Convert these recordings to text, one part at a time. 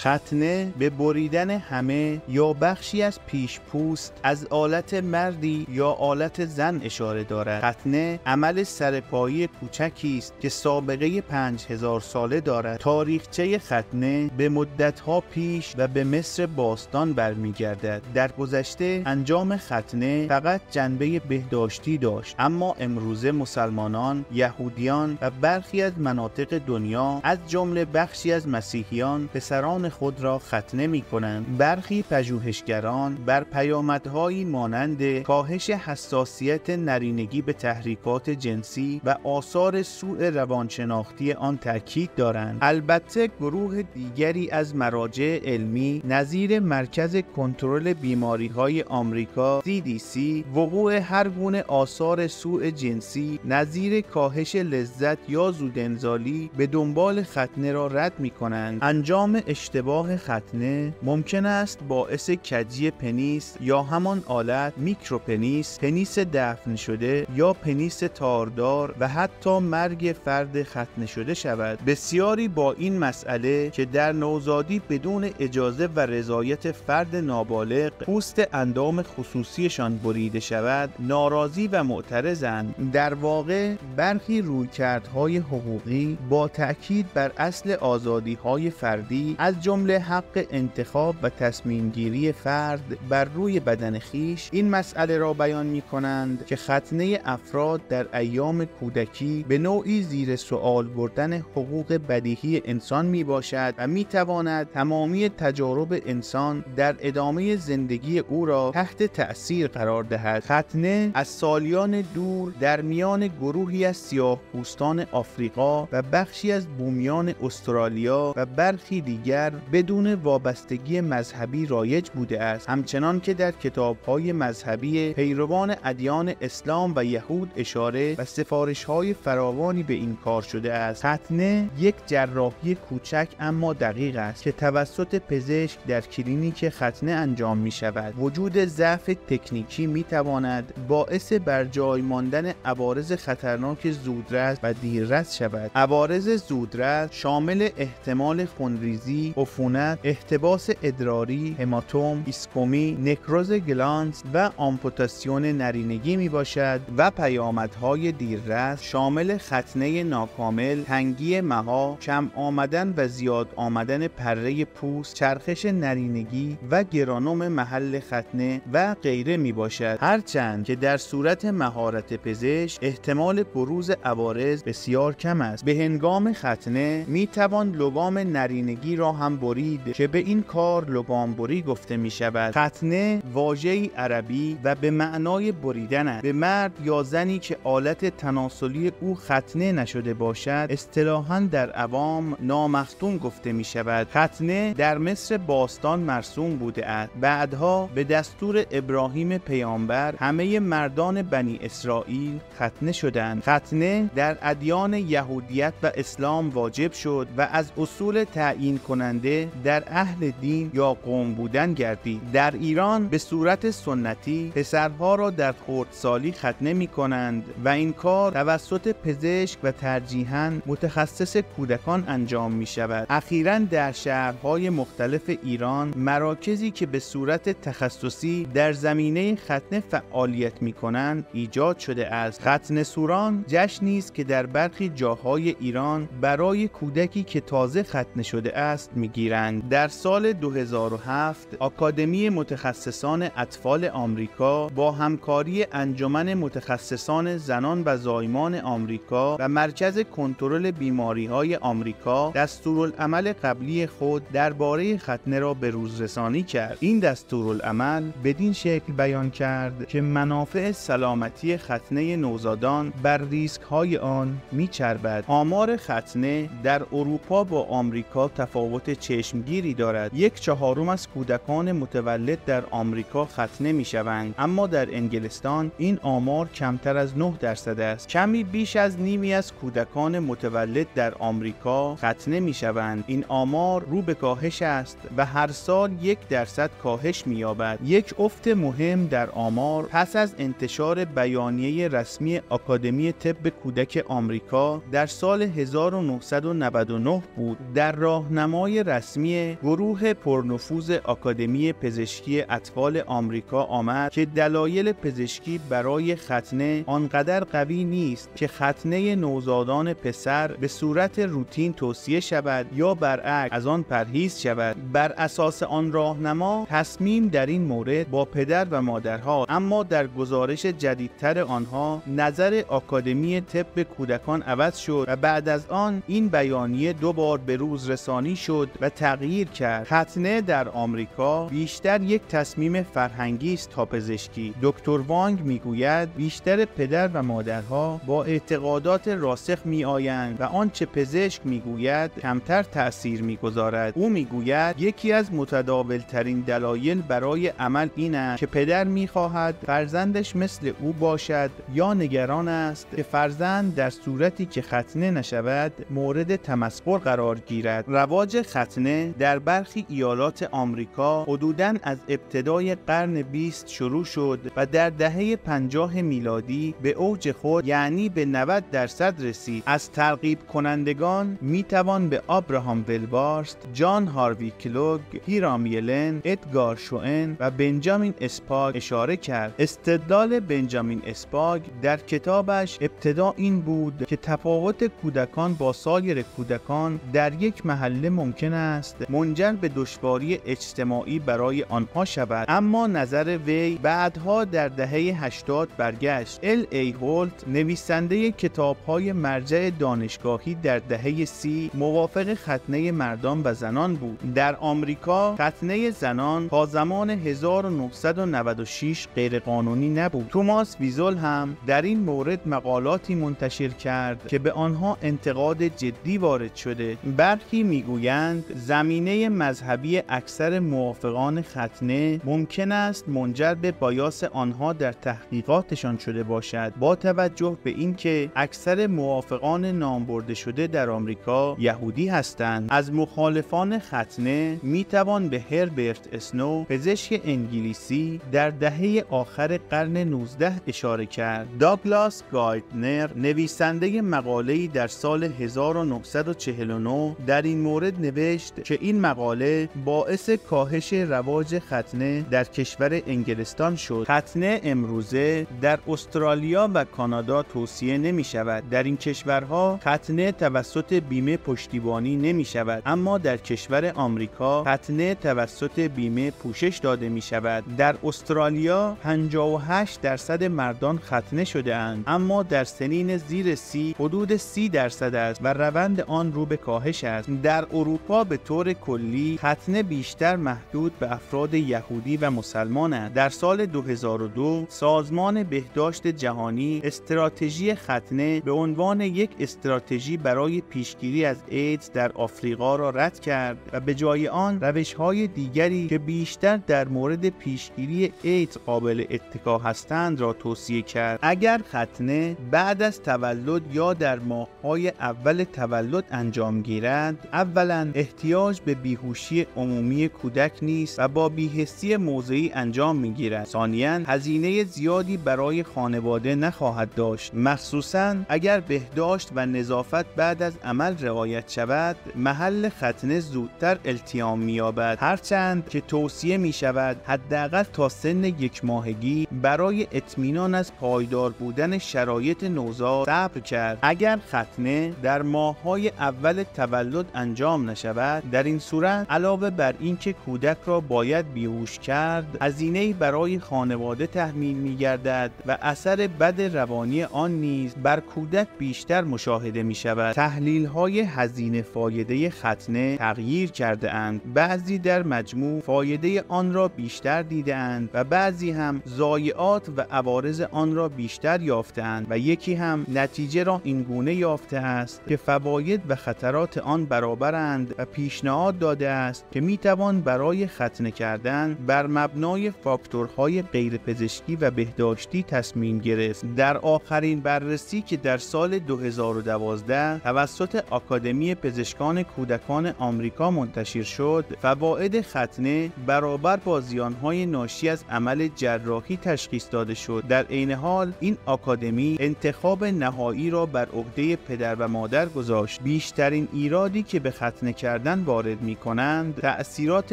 ختنه به بریدن همه یا بخشی از پیش پوست از آلت مردی یا آلت زن اشاره دارد. ختنه عمل سرپایی کوچکی است که سابقه 5000 ساله دارد. تاریخچه ختنه به مدت‌ها پیش و به مصر باستان برمیگردد. در گذشته انجام ختنه فقط جنبه بهداشتی داشت، اما امروزه مسلمانان، یهودیان و برخی از مناطق دنیا از جمله بخشی از مسیحیان پسران خود را ختنه می‌کنند. برخی پژوهشگران بر پیامدهایی مانند کاهش حساسیت نرینگی به تحریکات جنسی و آثار سوء روانشناختی آن تاکید دارند. البته گروه دیگری از مراجع علمی نظیر مرکز کنترل بیماری‌های آمریکا CDC وقوع هر گونه آثار سوء جنسی نظیر کاهش لذت یا زودانزالی به دنبال ختنه را رد می‌کنند. انجام اشتباه ختنه ممکن است باعث کجی پنیس یا همان آلت میکروپنیس، پنیس دفن شده یا پنیس تاردار و حتی مرگ فرد ختنه شده شود. بسیاری با این مسئله که در نوزادی بدون اجازه و رضایت فرد نابالغ پوست اندام خصوصیشان بریده شود ناراضی و معترضند. در واقع برخی رویکردهای حقوقی با تأکید بر اصل آزادی‌های فردی از جمله حق انتخاب و تصمیم گیری فرد بر روی بدن خیش این مسئله را بیان می‌کنند که ختنه افراد در ایام کودکی به نوعی زیر سوال بردن حقوق بدیهی انسان میباشد و میتواند تمامی تجارب انسان در ادامه زندگی او را تحت تأثیر قرار دهد. ختنه از سالیان دور در میان گروهی از سیاه‌پوستان آفریقا و بخشی از بومیان استرالیا و برخی دیگر بدون وابستگی مذهبی رایج بوده است، همچنان که در کتاب‌های مذهبی پیروان ادیان اسلام و یهود اشاره و سفارش‌های فراوانی به این کار شده است. ختنه یک جراحی کوچک اما دقیق است که توسط پزشک در کلینیک ختنه انجام می‌شود. وجود ضعف تکنیکی می‌تواند باعث بر جای ماندن عوارض خطرناک زودرس و دیررس شود. عوارض زودرس شامل احتمال خونریزی، عفونت، احتباس ادراری، هماتوم، ایسکومی، نکروز گلانس و آمپوتاسیون نرینگی میباشد و پیامدهای دیررس شامل ختنه ناکامل، تنگی مها، کم آمدن و زیاد آمدن پره پوست، چرخش نرینگی و گرانوم محل ختنه و غیره میباشد. هرچند که در صورت مهارت پزشک احتمال بروز عوارض بسیار کم است. به هنگام ختنه میتوان لگام نرینگی را هم برید که به این کار لگامبری گفته می شود. ختنه واژه‌ای عربی و به معنای بریدن است. به مرد یا زنی که آلت تناسلی او ختنه نشده باشد اصطلاحاً در عوام نامختون گفته می شود. ختنه در مصر باستان مرسوم بوده است. بعدها به دستور ابراهیم پیامبر همه مردان بنی اسرائیل ختنه شدند. ختنه در ادیان یهودیت و اسلام واجب شد و از اصول تعیین کننده در اهل دین یا قوم بودن گردید. در ایران به صورت سنتی پسرها را در خردسالی ختنه می کنند و این کار توسط پزشک و ترجیحاً متخصص کودکان انجام می شود. اخیراً در شهرهای مختلف ایران مراکزی که به صورت تخصصی در زمینه ختنه فعالیت می کنند ایجاد شده است. ختنه سوران جشنی است که در برخی جاهای ایران برای کودکی که تازه ختنه شده است میگیرند. در سال 2007 آکادمی متخصصان اطفال آمریکا با همکاری انجمن متخصصان زنان و زایمان آمریکا و مرکز کنترل بیماری‌های آمریکا دستورالعمل قبلی خود درباره ختنه را به روز رسانی کرد. این دستورالعمل بدین شکل بیان کرد که منافع سلامتی ختنه نوزادان بر ریسک‌های آن می‌چربد. آمار ختنه در اروپا با آمریکا تفاوت چشمگیری دارد. 1/4 از کودکان متولد در آمریکا ختنه می‌شوند، اما در انگلستان این آمار کمتر از 9% است. کمی بیش از نیمی از کودکان متولد در آمریکا ختنه می‌شوند. این آمار رو به کاهش است و هر سال 1% کاهش می‌یابد. یک افت مهم در آمار پس از انتشار بیانیه رسمی آکادمی طب کودک آمریکا در سال 1999 بود. در راهنمای رسمی گروه پرنفوذ آکادمی پزشکی اطفال آمریکا آمد که دلایل پزشکی برای ختنه آنقدر قوی نیست که ختنه نوزادان پسر به صورت روتین توصیه شود یا برعکس از آن پرهیز شود. بر اساس آن راهنما تصمیم در این مورد با پدر و مادرها، اما در گزارش جدیدتر آنها نظر آکادمی طب کودکان عوض شد و بعد از آن این بیانیه 2 بار به روز رسانی شد و تغییر کرد. ختنه در آمریکا بیشتر یک تصمیم فرهنگی است تا پزشکی. دکتر وانگ میگوید بیشتر پدر و مادرها با اعتقادات راسخ میآیند و آنچه پزشک میگوید کمتر تأثیر میگذارد. او میگوید یکی از متداولترین دلایل برای عمل این است که پدر میخواهد فرزندش مثل او باشد یا نگران است که فرزند در صورتی که ختنه نشود مورد تمسخر قرار گیرد. رواج ختنه در برخی ایالات آمریکا حدوداً از ابتدای قرن 20 شروع شد و در دهه 50 میلادی به اوج خود یعنی به 90% رسید. از ترغیب کنندگان میتوان به آبراهام ویلبارست، جان هاروی کلوگ، هیرام یلن، ادگار شوئن و بنجامین اسپاگ اشاره کرد. استدلال بنجامین اسپاگ در کتابش ابتدا این بود که تفاوت کودکان با سایر کودکان در یک محله ممکن است منجر به دشواری اجتماعی برای آنها شود، اما نظر وی بعدها در دهه 80 برگشت. ال.ای. هولت نویسنده کتاب‌های مرجع دانشگاهی در دهه 30 موافق ختنه مردان و زنان بود. در آمریکا ختنه زنان تا زمان 1996 غیرقانونی نبود. توماس ویزول هم در این مورد مقالاتی منتشر کرد که به آنها انتقاد جدی وارد شده. برخی میگویند زمینه مذهبی اکثر موافقان ختنه ممکن است منجر به بایاس آنها در تحقیقاتشان شده باشد، با توجه به اینکه اکثر موافقان نامبرده شده در آمریکا یهودی هستند. از مخالفان ختنه میتوان به هربرت اسنو، پزشک انگلیسی، در دهه آخر قرن 19 اشاره کرد. داگلاس گایدنر نویسنده مقاله‌ای در سال 1949 در این مورد نوشت که این مقاله باعث کاهش رواج ختنه در کشور انگلستان شد. ختنه امروزه در استرالیا و کانادا توصیه نمی شود. در این کشورها ختنه توسط بیمه پشتیبانی نمی شود، اما در کشور آمریکا ختنه توسط بیمه پوشش داده می شود. در استرالیا 58% مردان ختنه شده اند، اما در سنین زیر 30 حدود 30% است و روند آن رو به کاهش است. در اروپا به طور کلی ختنه بیشتر محدود به افراد یهودی و مسلمان است. در سال 2002 سازمان بهداشت جهانی استراتژی ختنه به عنوان یک استراتژی برای پیشگیری از ایدز در آفریقا را رد کرد و به جای آن روش‌های دیگری که بیشتر در مورد پیشگیری ایدز قابل اتکا هستند را توصیه کرد. اگر ختنه بعد از تولد یا در ماه‌های اول تولد انجام گیرد، اولا احتیاج به بیهوشی عمومی کودک نیست و با بی‌حسی موضعی انجام می‌گیرد. ثانیاً هزینه زیادی برای خانواده نخواهد داشت، مخصوصاً اگر بهداشت و نظافت بعد از عمل رعایت شود. محل ختنه زودتر التیام می‌یابد، هرچند که توصیه می‌شود حداقل تا سن 1 ماهگی برای اطمینان از پایدار بودن شرایط نوزاد صبر کرد. اگر ختنه در ماه‌های اول تولد انجام نشود، در این صورت علاوه بر اینکه کودک را باید بیهوش کرد، هزینه‌ای برای خانواده تحمیل می‌گردد و اثر بد روانی آن نیز بر کودک بیشتر مشاهده می‌شود. تحلیل‌های هزینه فایده ختنه تغییر کرده اند. بعضی در مجموع فایده آن را بیشتر دیدند و بعضی هم ضایعات و عوارض آن را بیشتر یافتند و یکی هم نتیجه را اینگونه یافته است که فواید و خطرات آن برابرند و پیشنهاد داده است که میتوان برای ختنه کردن بر مبنای فاکتورهای غیرپزشکی و بهداشتی تصمیم گرفت. در آخرین بررسی که در سال 2012 توسط آکادمی پزشکان کودکان آمریکا منتشر شد، فواید ختنه برابر با زیانهای ناشی از عمل جراحی تشخیص داده شد. در عین حال این آکادمی انتخاب نهایی را بر عهده پدر و مادر گذاشت. بیشترین ایرادی که به ختنه کردن کردن وارد می‌کنند، تأثیرات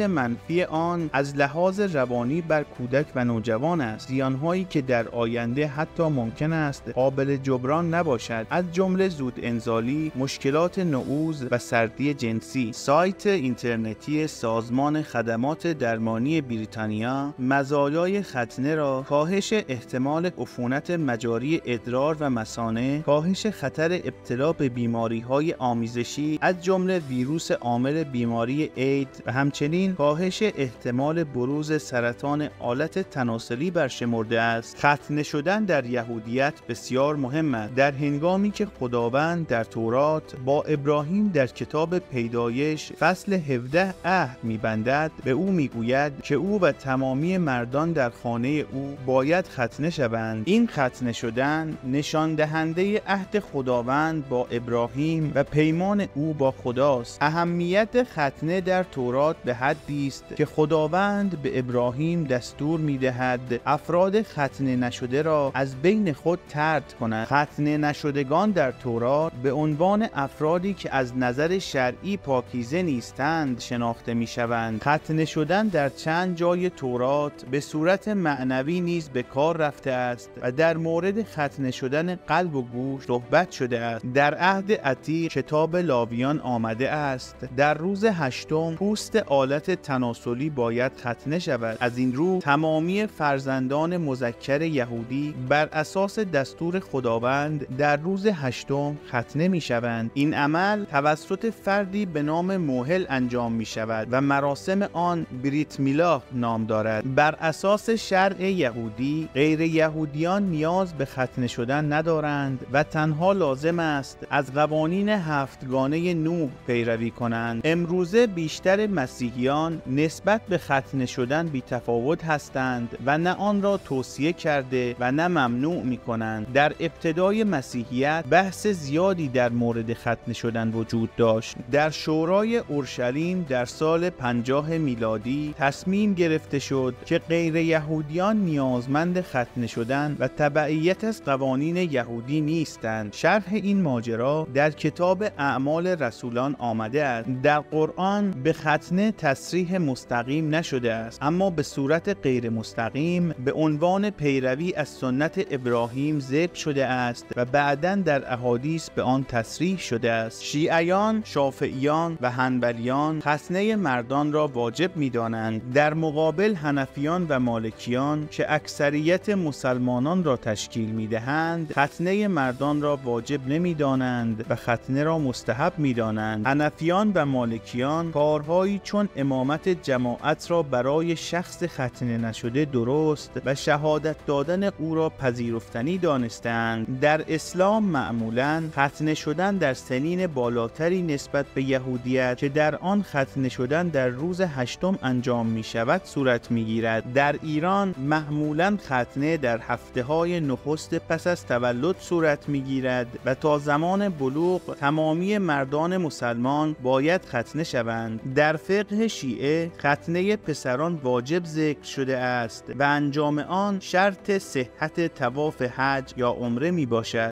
منفی آن از لحاظ روانی بر کودک و نوجوان است. زیان‌هایی که در آینده حتی ممکن است قابل جبران نباشد، از جمله زود انزالی، مشکلات نعوذ و سردی جنسی. سایت اینترنتی سازمان خدمات درمانی بریتانیا مزایای ختنه را کاهش احتمال عفونت مجاری ادرار و مثانه، کاهش خطر ابتلا به بیماری‌های آمیزشی از جمله ویروس عامل بیماری اید و همچنین کاهش احتمال بروز سرطان آلت تناسلی برشمرده است. ختنه شدن در یهودیت بسیار مهم است. در هنگامی که خداوند در تورات با ابراهیم در کتاب پیدایش فصل 17 عهد می‌بندد، به او میگوید که او و تمامی مردان در خانه او باید ختنه شوند. این ختنه شدن نشان دهنده عهد خداوند با ابراهیم و پیمان او با خداست. اهمیت ختنه در تورات به حدی است که خداوند به ابراهیم دستور می‌دهد افراد ختنه نشده را از بین خود طرد کند. ختنه نشدگان در تورات به عنوان افرادی که از نظر شرعی پاکیزه نیستند شناخته می‌شوند. ختنه شدن در چند جای تورات به صورت معنوی نیز به کار رفته است و در مورد ختنه شدن قلب و گوش صحبت شده است. در عهد عتیق کتاب لاویان آمده است در روز هشتم پوست آلت تناسلی باید ختنه شود. از این رو تمامی فرزندان مذکر یهودی بر اساس دستور خداوند در روز هشتم ختنه می شوند. این عمل توسط فردی به نام موهل انجام می شود و مراسم آن بریت میلا نام دارد. بر اساس شرع یهودی غیر یهودیان نیاز به ختنه شدن ندارند و تنها لازم است از قوانین هفتگانه نوح پیروی کنند. امروزه بیشتر مسیحیان نسبت به ختنه شدن بی تفاوت هستند و نه آن را توصیه کرده و نه ممنوع می کنند. در ابتدای مسیحیت بحث زیادی در مورد ختنه شدن وجود داشت. در شورای اورشلیم در سال 50 میلادی تصمیم گرفته شد که غیر یهودیان نیازمند ختنه شدن و تبعیت از قوانین یهودی نیستند. شرح این ماجرا در کتاب اعمال رسولان آمده است. در قرآن به ختنه تصریح مستقیم نشده است، اما به صورت غیر مستقیم به عنوان پیروی از سنت ابراهیم ذکر شده است و بعداً در احادیث به آن تصریح شده است. شیعیان، شافعیان و حنبلیان ختنه مردان را واجب می‌دانند، در مقابل حنفیان و مالکیان که اکثریت مسلمانان را تشکیل می‌دهند ختنه مردان را واجب نمی‌دانند و ختنه را مستحب می‌دانند. حنفیان و مالکیان کارهایی چون امامت جماعت را برای شخص ختنه نشده درست و شهادت دادن او را پذیرفتنی دانستند. در اسلام معمولاً ختنه شدن در سنین بالاتری نسبت به یهودیت که در آن ختنه شدن در روز هشتم انجام می شود صورت می گیرد. در ایران معمولاً ختنه در هفته‌های نخست پس از تولد صورت می گیرد و تا زمان بلوغ تمامی مردان مسلمان باید ختنه شوند. در فقه شیعه ختنه پسران واجب ذکر شده است و انجام آن شرط صحت طواف حج یا عمره می باشد.